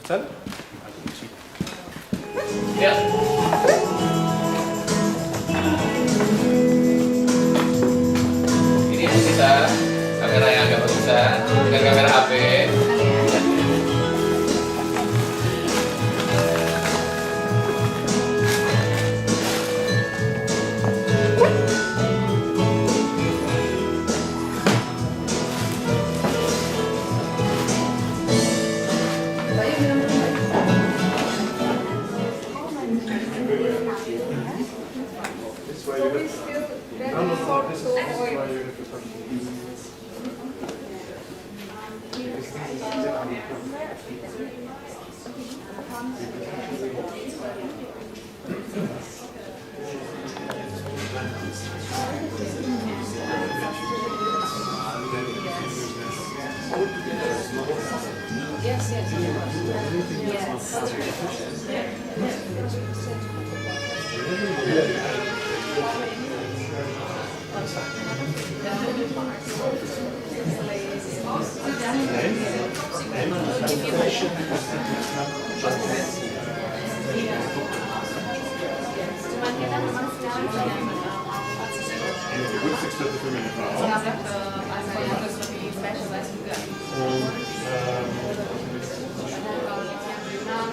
Sen? Ya. Ini kita kamera yang agak bagusan dengan kamera HP.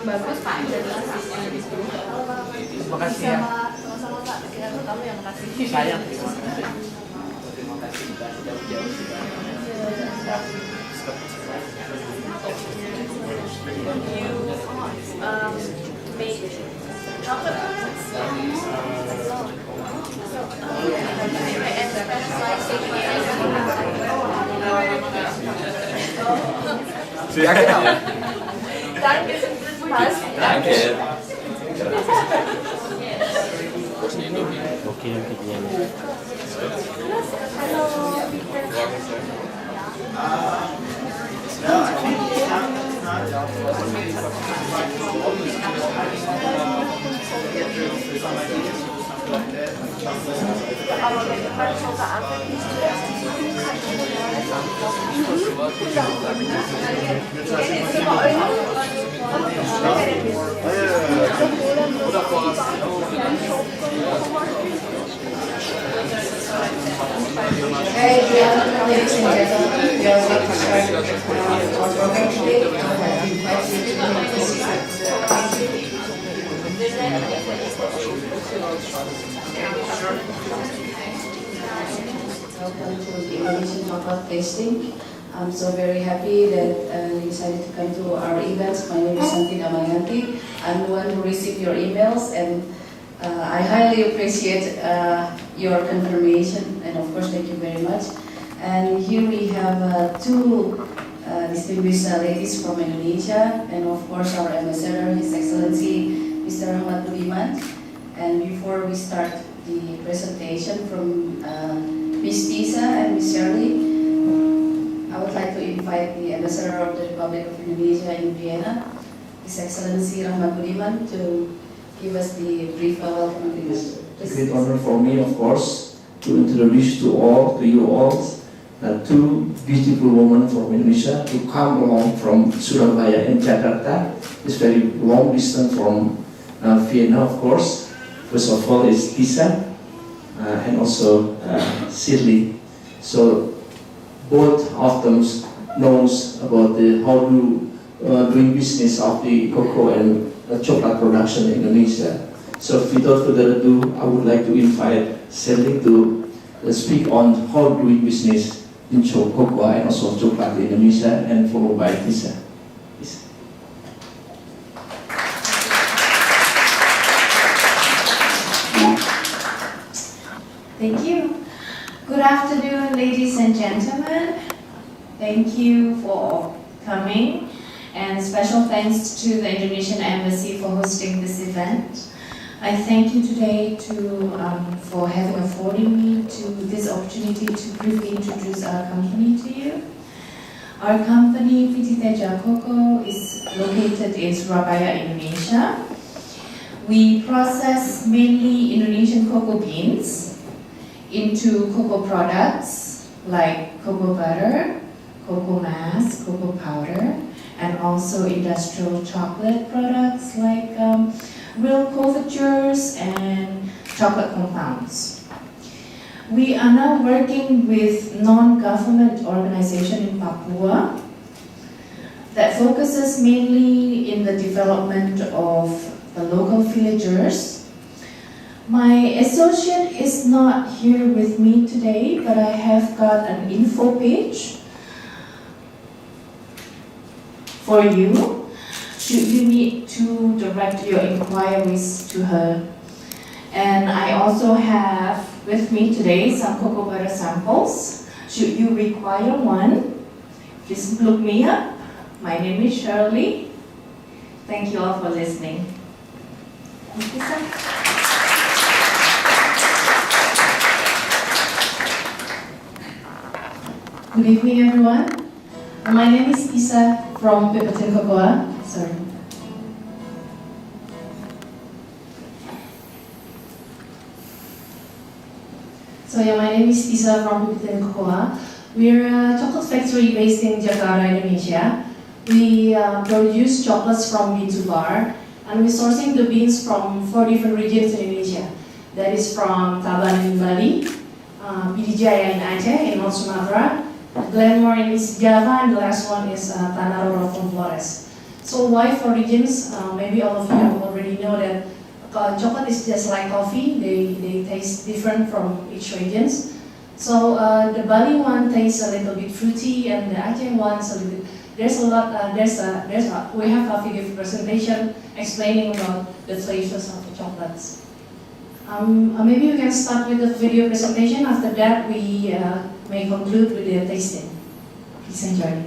Bagus Pak, Terima kasih ya. Sama-sama Pak, kamu yang makasih. Sayang. Terima kasih sudah jauh-jauh sudah. Make chocolate donuts. And specialized Silakan. Danke, Mas. Danke. Oke, kejadian. Halo. Hey, ladies and gentlemen, we are about to start our program today. I invite you to welcome to the Indonesian chocolate tasting. I'm so very happy that you decided to come to our events. My name is Santi Damayanti. I'm the one who received your emails, and I highly appreciate your confirmation, and of course thank you very much. And here we have two distinguished ladies from Indonesia, and of course our ambassador, His Excellency Mr. Rahmat Budiman. And before we start the presentation from Ms. Tisa and Ms. Shirley, I would like to invite the ambassador of the Republic of Indonesia in Vienna, His Excellency Rahmat Budiman, to give us the brief welcome address. It's a great honor for me, of course, to introduce to you all, two beautiful women from Indonesia to come along from Surabaya and Jakarta. It's very long distance from Vienna, of course. First of all is Tisa and also Shirley. So both of them knows about how to doing business of the cocoa and chocolate production in Indonesia. So without further ado, I would like to invite Shirley to speak on how doing business in cocoa and also chocolate in Indonesia, and followed by Tisa. Please. Thank you. Good afternoon, ladies and gentlemen. Thank you for coming, and special thanks to the Indonesian Embassy for hosting this event. I thank you today for having afforded me this opportunity to briefly introduce our company to you. Our company, PT Teja Cocoa, is located in Surabaya, Indonesia. We process mainly Indonesian cocoa beans into cocoa products like cocoa butter, cocoa mass, cocoa powder, and also industrial chocolate products like real confitures and chocolate compounds. We are now working with non-government organization in Papua that focuses mainly in the development of the local villagers. My associate is not here with me today, but I have got an info page for you, should you need to direct your inquiries to her. And I also have with me today some cocoa butter samples. Should you require one, just look me up. My name is Shirley. Thank you all for listening. Thank you, sir. Good evening, everyone. My name is Isa from Pipitin Cocoa. Sorry. So yeah, my name is Isa from Pipitin Cocoa. We're a chocolate factory based in Jakarta, Indonesia. We produce chocolates from bean to bar, and we're sourcing the beans from 4 different regions in Indonesia. That is from Tabanan in Bali, Pidijaya in Aceh, in North Sumatra, Glenmore in East Java, and the last one is Tanah Roro from Flores. So why 4 regions? Maybe all of you already know that chocolate is just like coffee. They taste different from each regions. So the Bali one tastes a little bit fruity, and the Aceh one's a little bit. There's a lot. We have a video presentation explaining about the flavors of the chocolates. Maybe you can start with the video presentation. After that, we may conclude with the tasting. Please enjoy.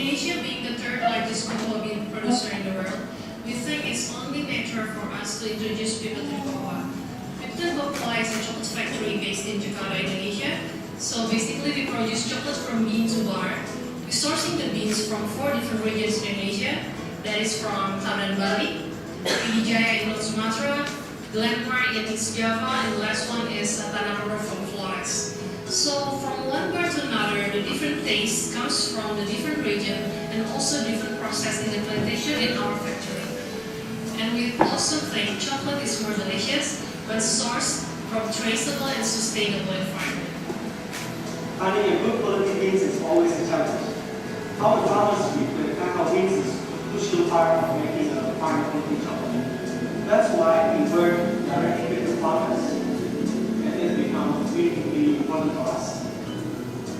Indonesia being the 3rd largest cocoa bean producer in the world, we think it's only natural for us to introduce Pipitin Cocoa. Pipitin Cocoa is a chocolate factory based in Jakarta, Indonesia. So basically we produce chocolate from bean to bar. We're sourcing the beans from 4 different regions in Indonesia. That is from Tabanan, Bali, Pidijaya in North Sumatra, Glenmore in East Java, and the last one is Tanah Roro from Flores. So from one bar to another, the different taste comes from the different region and also different process in the plantation in our factory. And we also think chocolate is more delicious when sourced from traceable and sustainable environment. Finding a good quality beans is always a challenge. How the farmers with the cacao beans is push too hard of making a fine quality chocolate. That's why we work directly with the farmers, and it becomes really important for us.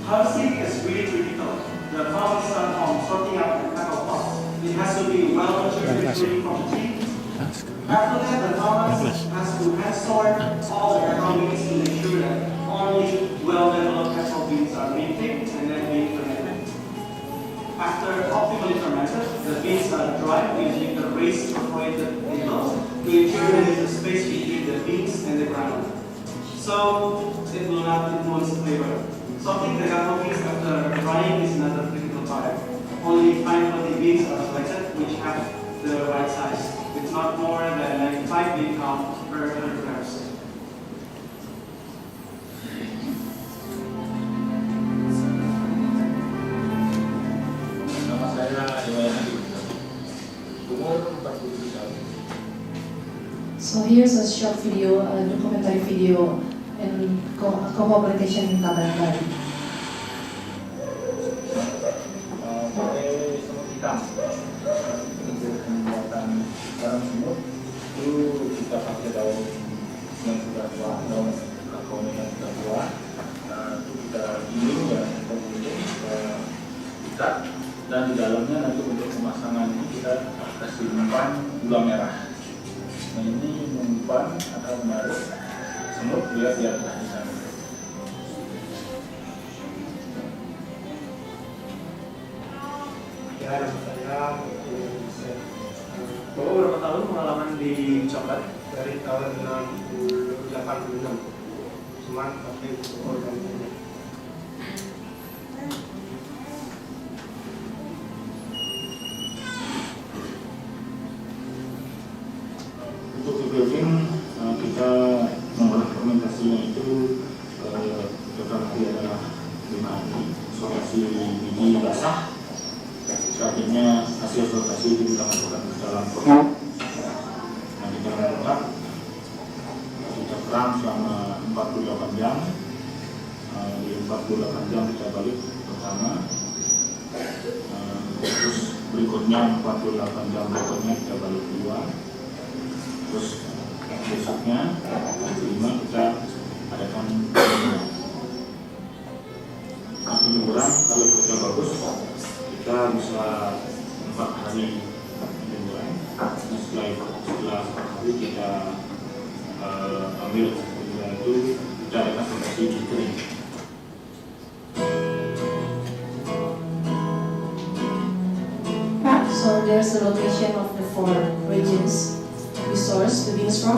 Harvesting is really critical. The farmers start from sorting out the cacao pods. It has to be well matured ready from the tree. After that, the farmers has to hand sort all the cacao beans to make sure that only well-developed cacao beans are being picked and then being fermented. After optimally fermented, the beans are dried using the raised perforated needles to ensure there is a space between the beans and the ground, so it will not influence the flavor. Sorting the cacao beans after drying is another critical part. Only fine quality beans are selected which have the right size, with not more than 95 bean count per 100 grams. Nama saya Iwan Adi, umur 47 tahun. So here's a short video, a documentary video in cocoa plantation in Tabanan, Bali. Pakai semut hitam untuk pembuatan garam semut itu kita pakai daun yang sudah tua, daun kakao yang sudah tua. Itu kita giling ya, kita giling, kita ikat, dan di dalamnya nanti untuk pemasangan ini kita kasih umpan gula merah. Nah ini umpan atau menarik semut biar di sana. Nama saya Ya, Bapak berapa tahun pengalaman di coklat? Dari tahun 86. Cuman waktu itu organisasi. Untuk developing kita membuat fermentasinya itu total hari adalah 5 hari. Fermentasi biji basah, selanjutnya hasil fermentasi itu kita masukkan ke dalam kotak. Nah, di dalam kotak kita keram selama 48 jam. Di 48 jam kita balik pertama. Terus berikutnya 48 jam berikutnya kita balik kedua. Terus besoknya hari kelima kita adakan penyemburan. Kalau kerja bagus kita bisa 4 hari penyemburan. Setelah 4 hari kita ambil penyemburan itu kita adakan fermentasi di kering. So there's the location of the 4 regions we source the beans from.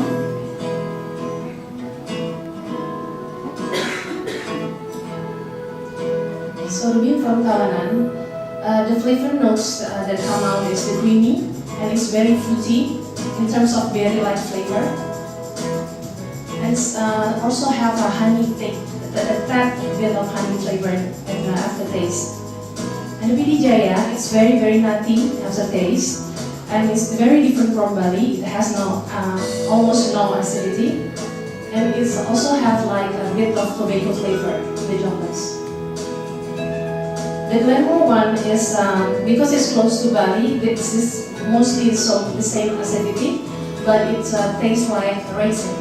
So the bean from Tawanan, the flavor notes that come out is the creamy and it's very fruity in terms of berry-like flavor. And it's also have a honey that bit of honey flavor and aftertaste. And the Pidi Jaya, it's very nutty as a taste, and it's very different from Bali. It has almost no acidity, and it's also have like a bit of tobacco flavor in the chocolates. The Glenmore one is because it's close to Bali. This is mostly the same acidity, but it tastes like raisin.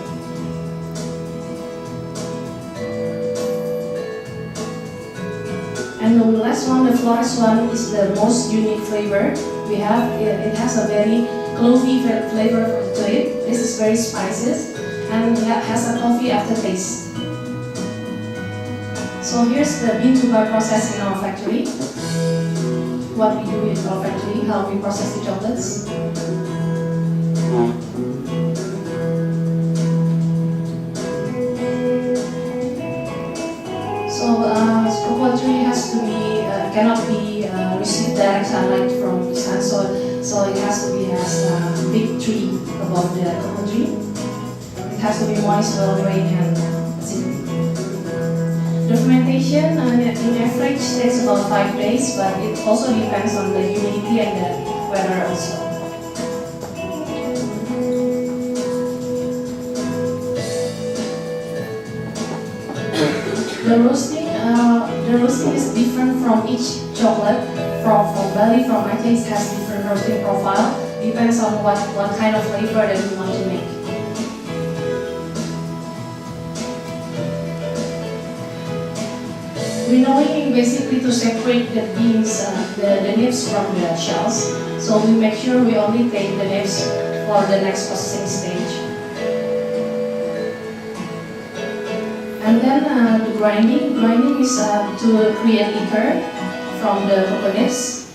And the last one, the Flores one, is the most unique flavor we have. It has a very clovey flavor to it. This is very spicy and it has a coffee aftertaste. So here's the bean to bar process in our factory. What we do in our factory, how we process the chocolates. Cocoa tree has to be cannot be receive direct sunlight from the sun, so it has to be a big tree above the cocoa tree. It has to be moist, well drained, and acidic. The fermentation in average takes about 5 days, but it also depends on the humidity and the weather also. The roasting is different from each chocolate. From Bali, from Aceh, it has different roasting profile. Depends on what kind of flavor that you want to make. Winnowing basically to separate the beans, the nibs from the shells. So we make sure we only take the nibs for the next processing stage. And then the grinding is to create liquor from the cocoa nibs,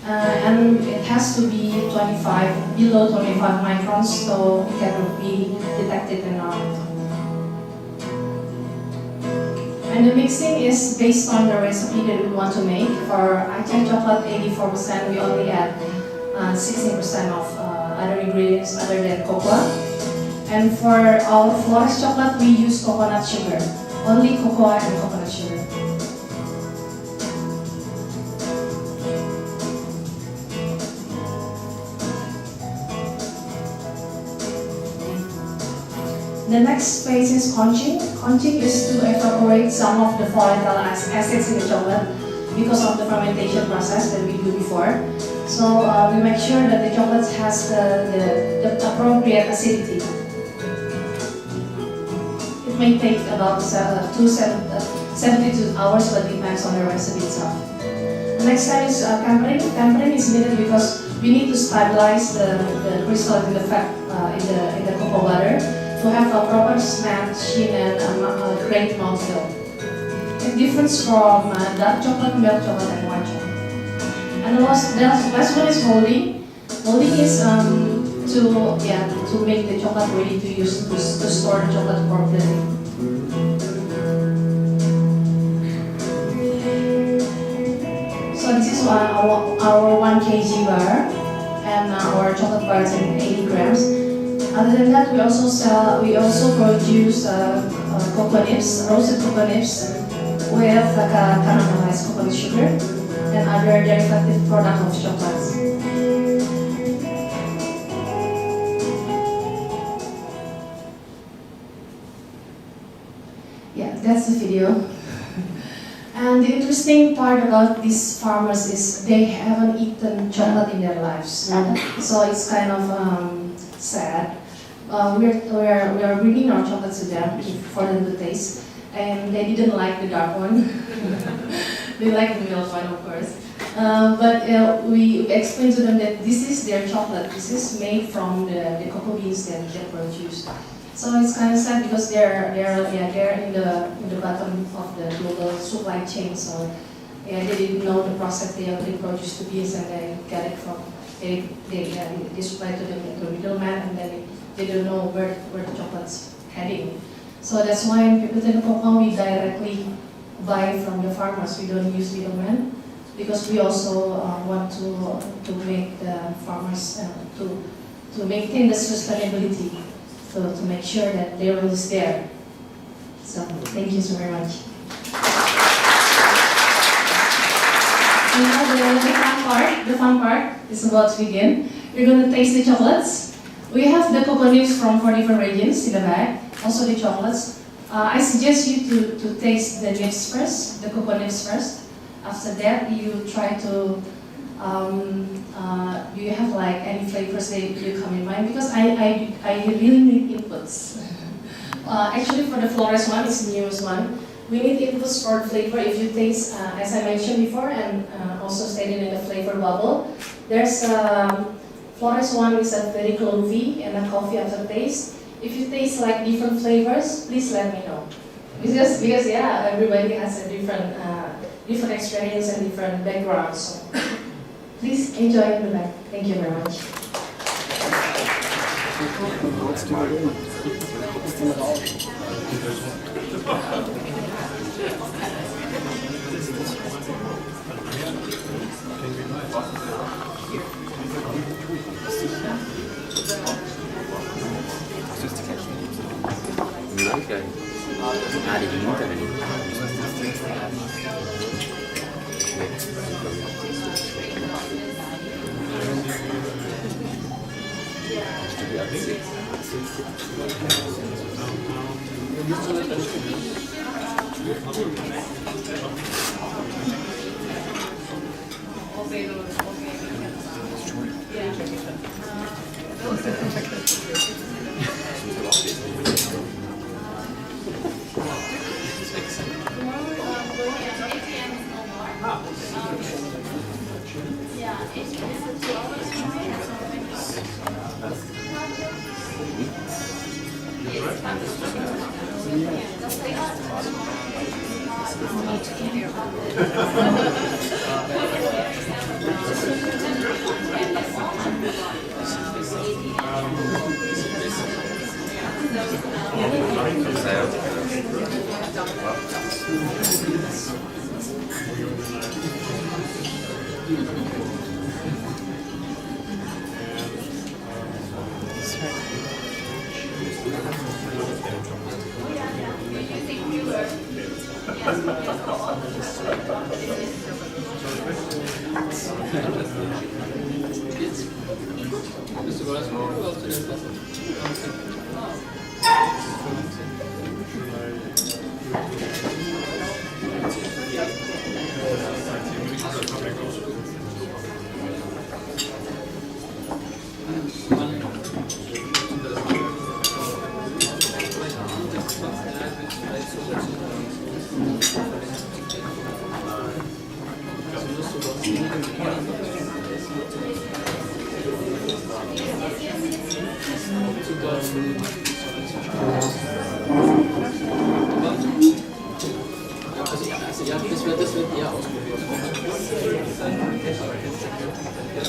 and it has to be below 25 microns, so it cannot be detected in our. And the mixing is based on the recipe that we want to make. For Aceh chocolate, 84%, we only add 16% of other ingredients other than cocoa. And for our Flores chocolate, we use coconut sugar. Only cocoa and coconut sugar. The next phase is conching. Conching is to evaporate some of the volatile acids in the chocolate because of the fermentation process that we do before. So we make sure that the chocolate has the appropriate acidity. It may take about 72 hours, but depends on the recipe itself. The next step is tempering. Tempering is needed because we need to stabilize the crystal in the fat in the cocoa butter to have a proper snap, sheen, and a great mouthfeel. It differs from dark chocolate, milk chocolate, and white chocolate. And the last one is molding. Molding is to make the chocolate ready to use to store the chocolate for filling. So this is our 1 kg bar, and our chocolate bar is in 80 grams. Other than that, we also produce cocoa nibs, roasted cocoa nibs with caramelized coconut sugar and other derivative product of chocolates. Yeah, that's the video. And the interesting part about these farmers is they haven't eaten chocolate in their lives. So it's kind of sad. We are bringing our chocolates to them for them to taste, and they didn't like the dark one. They like the milk one, of course. But we explained to them that this is their chocolate. This is made from the cocoa beans that they produce. So it's kind of sad because they're in the bottom of the global supply chain. So they didn't know the process. They produce the beans and they get it from they supply to the middleman, and then they don't know where the chocolate's heading. So that's why in Pipitian Cocoa we directly buy from the farmers. We don't use middlemen because we also want to make the farmers to maintain the sustainability. So to make sure that their role is there. So thank you so very much. And now the fun part is about to begin. We're going to taste the chocolates. We have the cocoa nibs from 4 different regions in the bag, also the chocolates. I suggest you to taste the nibs first, the cocoa nibs first. After that, you try to do you have like any flavors that you come in mind? Because I really need inputs. Actually, for the Flores one, it's the newest one. We need inputs for flavor. If you taste, as I mentioned before, and also stated in the flavor bubble, there's Flores one is a very clovey and a coffee aftertaste. If you taste like different flavors, please let me know. Because yeah, everybody has a different experience and different background. So please enjoy the bag. Thank you very much. Okay. Ada di minta tadi. Ja, das wird ja ausprobiert. The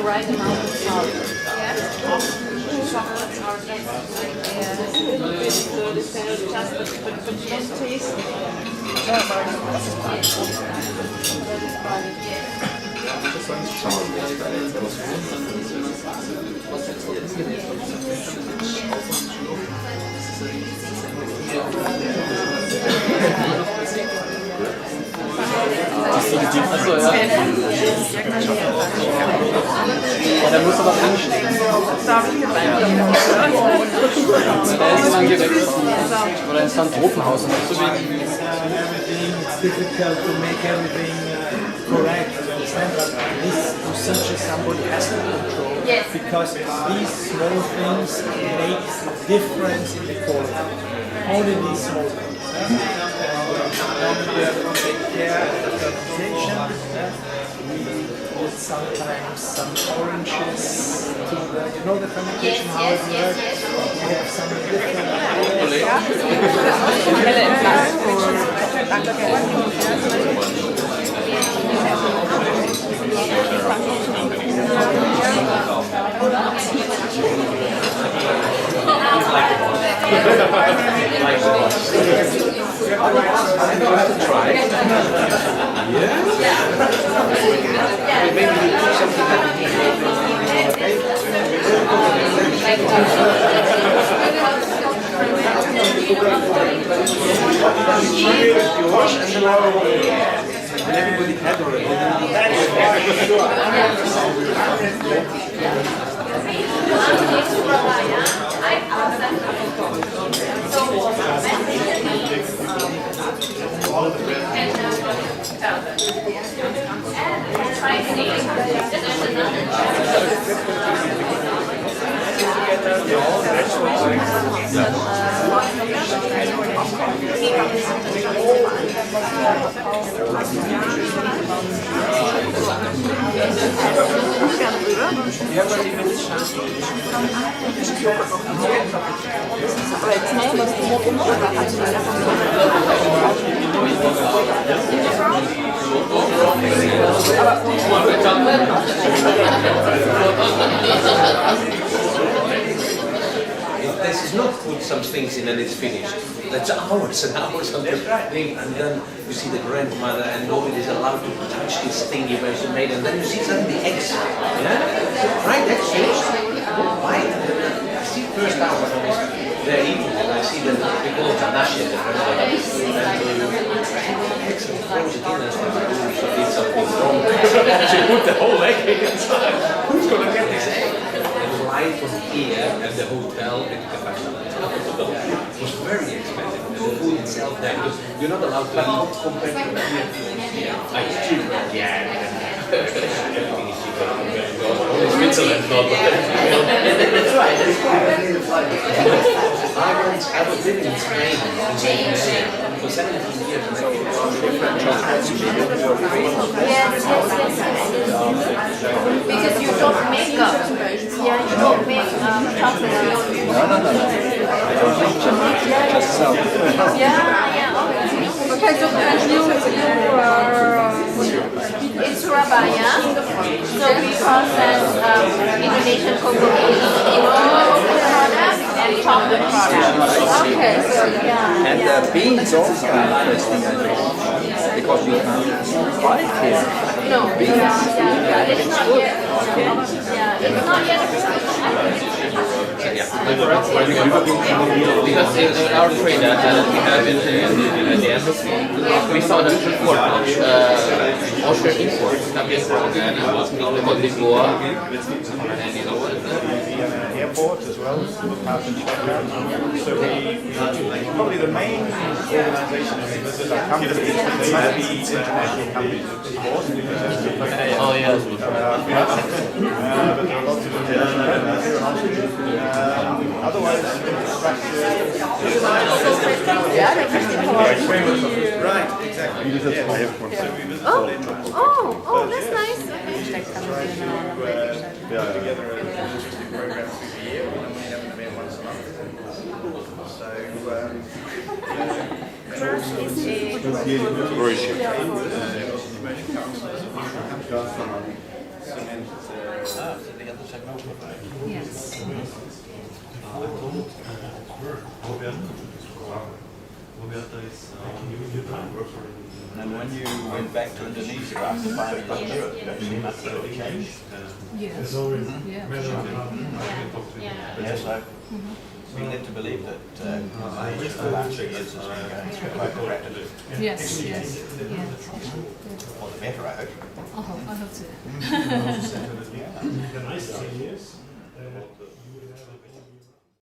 right amount of salt. Chocolates are just just taste. Achso, ja. Der muss aber anstehen. Der ist lang gewechselt. Oder ins Tropenhaus. It's difficult to make everything correct. Understand? But this research somebody has to control because these small things make difference in the quality. Only these small things. And we have to take care of the fermentation. We put sometimes some oranges to the, you know the fermentation, how it works. We have some different And everybody had already. This is not put some things in and it's finished. That's hours and hours of the thing, and then you see the grandmother and nobody is allowed to touch this thing you made, and then you see suddenly eggs, yeah? Right, eggs finished. Why? I see first hour they're eating and I see them, we call it ganache, the eggs and throws it in and says, she did something wrong. She put the whole egg inside. Who's going to get this egg? Flight from here and the hotel in it was very expensive. And the food itself there, you're not allowed to eat compared to here. It's cheaper. Yeah. Everything is cheaper. Only Switzerland not. That's right. That's right. I was living in Spain for 17 years. Yes. Because you don't make yeah, you don't make chocolate. No. I don't make chocolate, just sell. Yeah, okay. Because you are in Surabaya, so we process Indonesian cocoa beans into products and chocolate products. Okay, so yeah. And the beans also are interesting, I think, because you can't buy it here. No, yeah. It's not yet. Yeah, it's not yet. Because in our trade that we have in the end, we saw the import, offshore imports coming from Ghana, Cote d'Ivoire, and you know, airport as well, out in Chicago. So probably the main organisation that are companies, they must be international companies of sport. oh yes. But there are lots of international companies here in Austria. Otherwise, right, exactly. Oh, that's nice. Together a logistic program through the year, and we have an event once a month. Where is she? Yes. And when you went back to Indonesia after 5 years, you actually must have changed. Yes. Yes, we led to believe that the last 3 years has been going quite rapidly. Yes. For the better, I hope. I hope so. The nice thing is